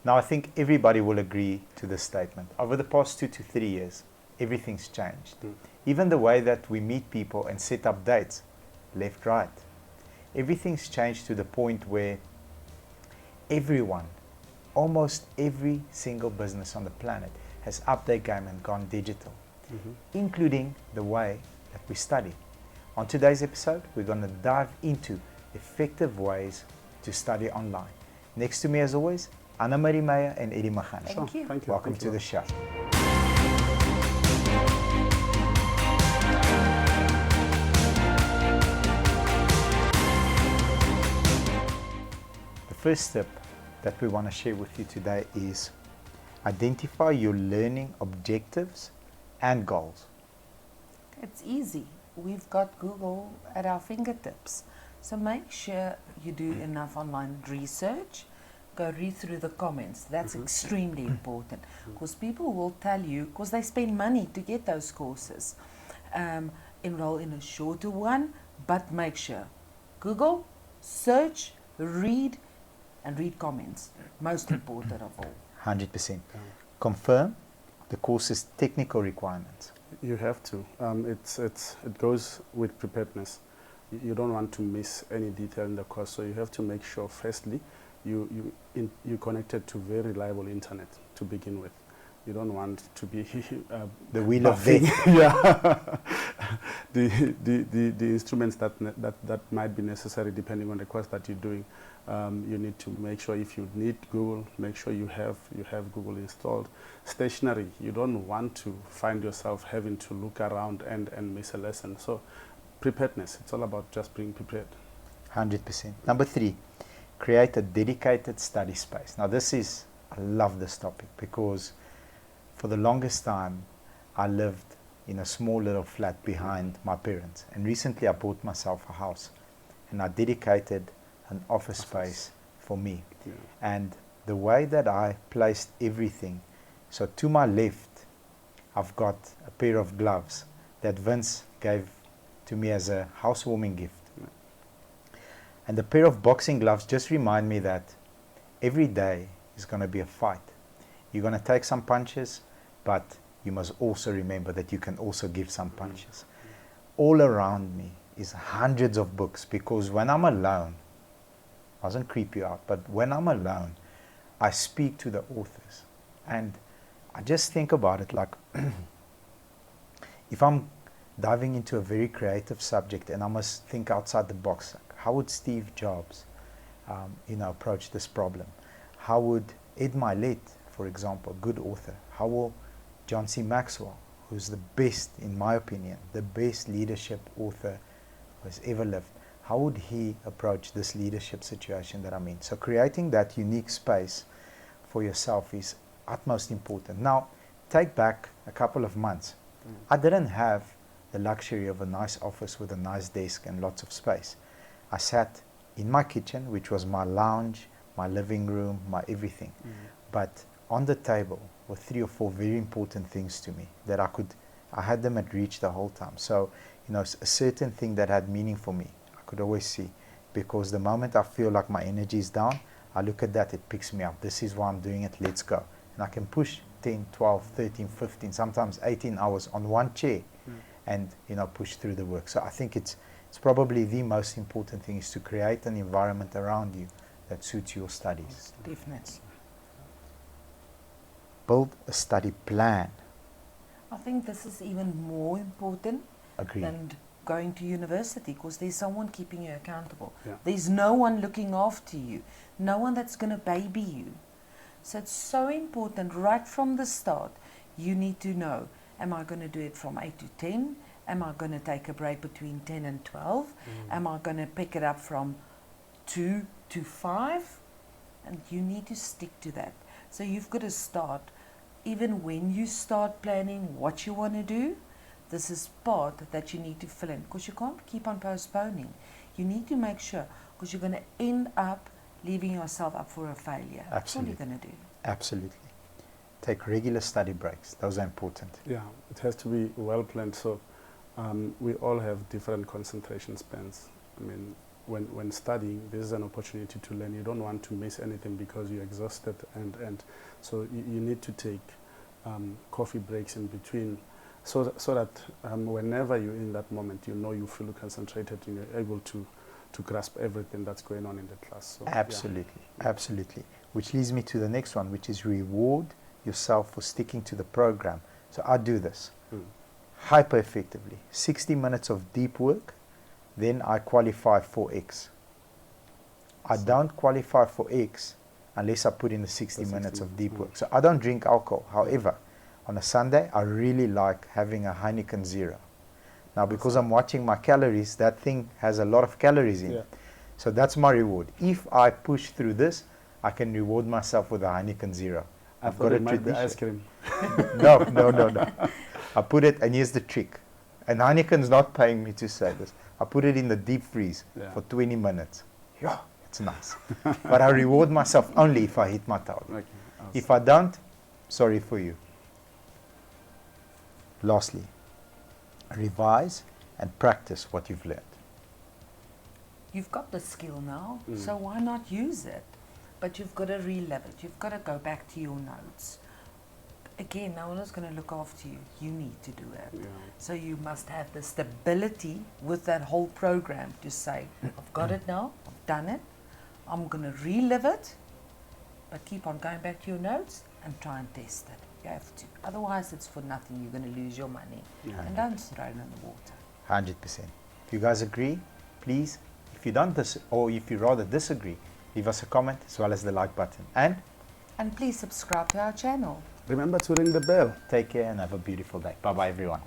Now, I think everybody will agree to this statement. Over the past 2 to 3 years, everything's changed. Even the way that we meet people and set up dates, left, right. Everything's changed to the point where everyone, almost every single business on the planet, has upped their game and gone digital, including the way that we study. On today's episode, we're going to dive into effective ways to study online. Next to me, as always, Anna Marie Meyer and Eddie Magana. Thank you. Thank you. Welcome Thank to you. the show. The first step that we want to share with you today is identify your learning objectives and goals. It's easy. We've got Google at our fingertips. So make sure you do enough online research. Go read through the comments. That's extremely important because people will tell you, because they spend money to get those courses, enroll in a shorter one, but make sure. Google, search, read, and read comments. Most important of all. 100%. Confirm the course's technical requirements. You have to. It goes with preparedness. You don't want to miss any detail in the course, so you have to make sure, firstly, you connected to very reliable internet to begin with. You don't want to be The wheel of death. yeah. the instruments that might be necessary depending on the course that you're doing. You need to make sure, if you need Google, make sure you have Google installed. Stationary, you don't want to find yourself having to look around and miss a lesson. So preparedness, it's all about just being prepared. 100%. Number 3, create a dedicated study space. Now I love this topic because for the longest time I lived in a small little flat behind my parents, and recently I bought myself a house and I dedicated an office space for me. Yeah. And the way that I placed everything, so to my left I've got a pair of gloves that Vince gave to me as a housewarming gift. And the pair of boxing gloves just remind me that every day is going to be a fight. You're going to take some punches, but you must also remember that you can also give some punches. All around me is hundreds of books, because when I'm alone, doesn't creep you out, but when I'm alone, I speak to the authors. And I just think about it like, if I'm diving into a very creative subject and I must think outside the box, like, how would Steve Jobs approach this problem? How would Ed Milet, for example, a good author, how will John C. Maxwell, who's the best, in my opinion, the best leadership author who has ever lived, how would he approach this leadership situation that I'm in? So creating that unique space for yourself is utmost important. Now, take back a couple of months. I didn't have the luxury of a nice office with a nice desk and lots of space. I sat in my kitchen, which was my lounge, my living room, my everything. But on the table were 3 or 4 very important things to me that I had them at reach the whole time. So, a certain thing that had meaning for me, I could always see, because the moment I feel like my energy is down, I look at that, it picks me up. This is why I'm doing it, let's go. And I can push 10, 12, 13, 15, sometimes 18 hours on one chair and, push through the work. So I think it's probably the most important thing, is to create an environment around you that suits your studies. Definitely. Build a study plan. I think this is even more important Agreed. than going to university, because there's someone keeping you accountable. Yeah. There's no one looking after you, no one that's going to baby you. So it's so important right from the start. You need to know, am I going to do it from 8 to 10? Am I going to take a break between 10 and 12? Am I going to pick it up from 2 to 5? And you need to stick to that. So you've got to start, even when you start planning what you want to do, this is part that you need to fill in, because you can't keep on postponing. You need to make sure, because you're going to end up leaving yourself up for a failure. That's all you're going to do. Absolutely. Take regular study breaks. Those are important. Yeah, it has to be well planned. So we all have different concentration spans. I mean, when studying, this is an opportunity to learn. You don't want to miss anything because you're exhausted, and so you need to take coffee breaks in between, so that whenever you're in that moment, you know you feel concentrated and you're able to grasp everything that's going on in the class. So, Absolutely, absolutely. Which leads me to the next one, which is reward yourself for sticking to the program. So I do this hyper effectively. 60 minutes of deep work, then I qualify for X. I don't qualify for X unless I put in the 60 minutes of deep work. So I don't drink alcohol. However, on a Sunday, I really like having a Heineken Zero. Now, because I'm watching my calories, that thing has a lot of calories in it. So that's my reward. If I push through this, I can reward myself with a Heineken Zero. I've got a tradition. Ice cream. No. I put it, and here's the trick. And Heineken's not paying me to say this. I put it in the deep freeze for 20 minutes. Yeah, it's nice. But I reward myself only if I hit my target. Okay, awesome. If I don't, sorry for you. Lastly, revise and practice what you've learned. You've got the skill now, so why not use it? But you've got to relive it. You've got to go back to your notes. Again, no one is going to look after you. You need to do it. Yeah. So you must have the stability with that whole program to say, I've got it now, I've done it, I'm going to relive it, but keep on going back to your notes and try and test it. You have to. Otherwise, it's for nothing. You're going to lose your money. Yeah. And don't throw it in the water. 100%. If you guys agree, please, if you don't or if you rather disagree, leave us a comment as well as the like button. And please subscribe to our channel. Remember to ring the bell. Take care and have a beautiful day. Bye-bye, everyone.